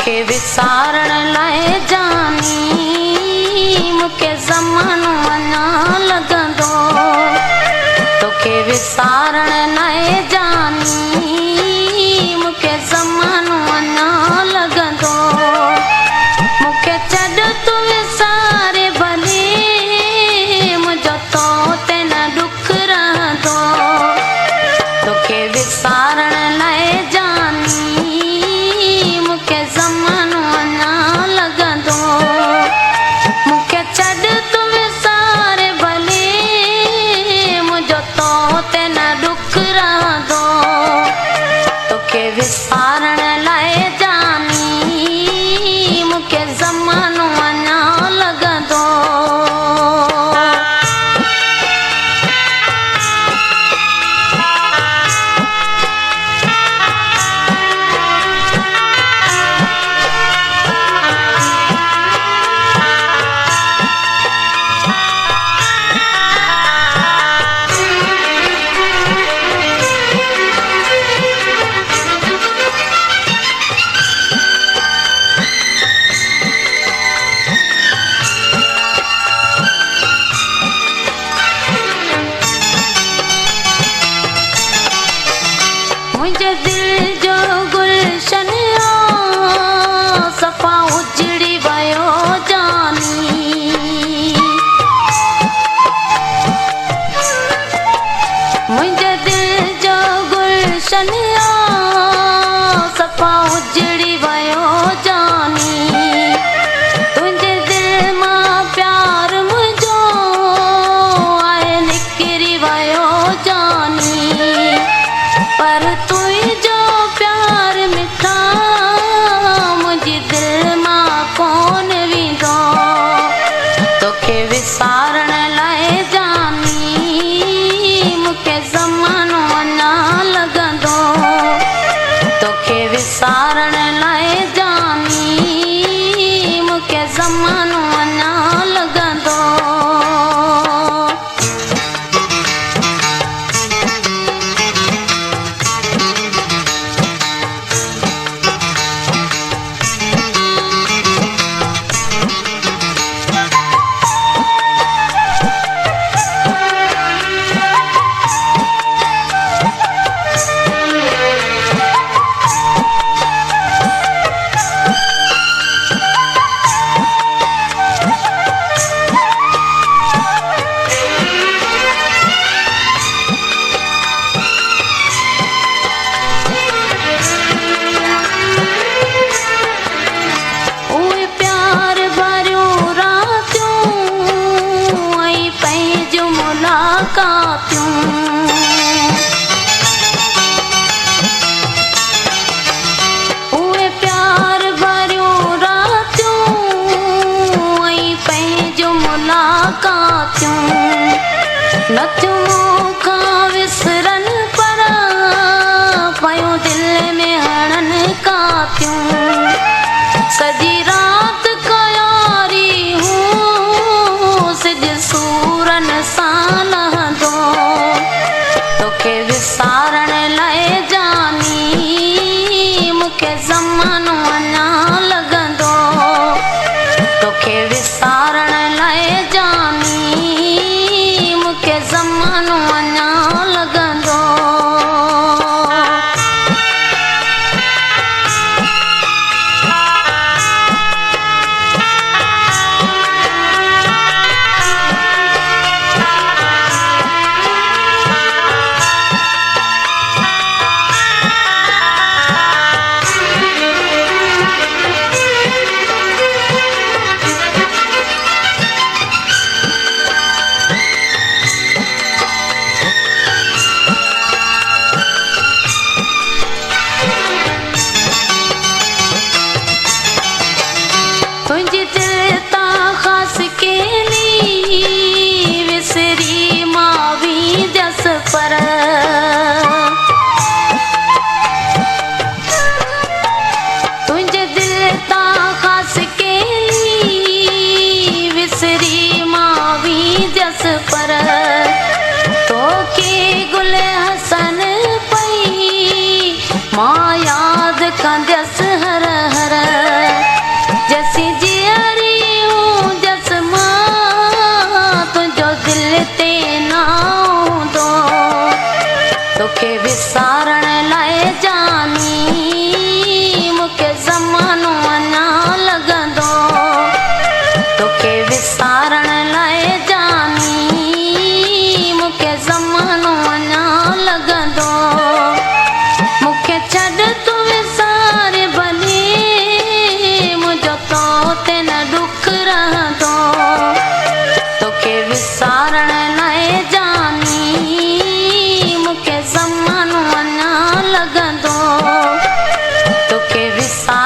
तोखे विसारण लाइ जानी मूंखे ज़मानो अञा लॻंदो। तोखे विसारण लाइ जानी मूंखे ज़मानो अञा लॻंदो। मूंखे छॾ तूं विसारे भले मुंहिंजो तो ते न ॾुख रहंदो। तोखे विसारण लाइ जानी मूंखे ज़मानो अञा लॻंदो। मूंखे छॾ तूं विसारे भले मुंहिंजो तो ते न ॾुख रहंदो। तोखे विसारण लाइ जानी मूंखे ज़मानो अञा लॻंदो। मुंहिंजे दिल जो गुलशन सफ़ा उजड़ी वियो जानी। मुंहिंजे दिल जो गुलशन सफ़ा उजड़ी वियो जानी। तुंहिंजे दिल मां प्यार मुंहिंजो आहे निकिरी वियो जानी। पर तुंहिंजो प्यार मिठा मुंहिंजी दिल मां कोन वेंदो। तोखे विसारण लाइ जानी मूंखे ज़मानो अञा लॻंदो। तोखे विसारण लाइ जानी मूंखे ज़मानो अञा लॻंदो। उहे प्यार भरियूं रातियूं ऐं पंहिंजूं मुलाक़ातियूं। उहे प्यार भरियूं रातियूं ऐं पंहिंजूं मुलाक़ातियूं। नथियूं मूंखां विसरनि पर पयूं दिल में हणनि कातियूं। सॼी राति कयारी हूं सिज सूरन सां लहंदो। तोखे विसारण लाइ जानी मूंखे ज़मानो अञा लॻंदो। तोखे विसारण लाइ जानी मूंखे ज़मानो अञा लॻंदो। तुंहिंजी दिल तां ख़ासि केली विसरी मां वेंदसि पर तुंहिंजे दिल तां ख़ासि केली विसरी मां वेंदसि पर तोखे गुल हसन पई मां यादि कंदसि हर हर। विसारण नए जानी मूंखे ज़मानो अञा लॻंदो तोखे विसार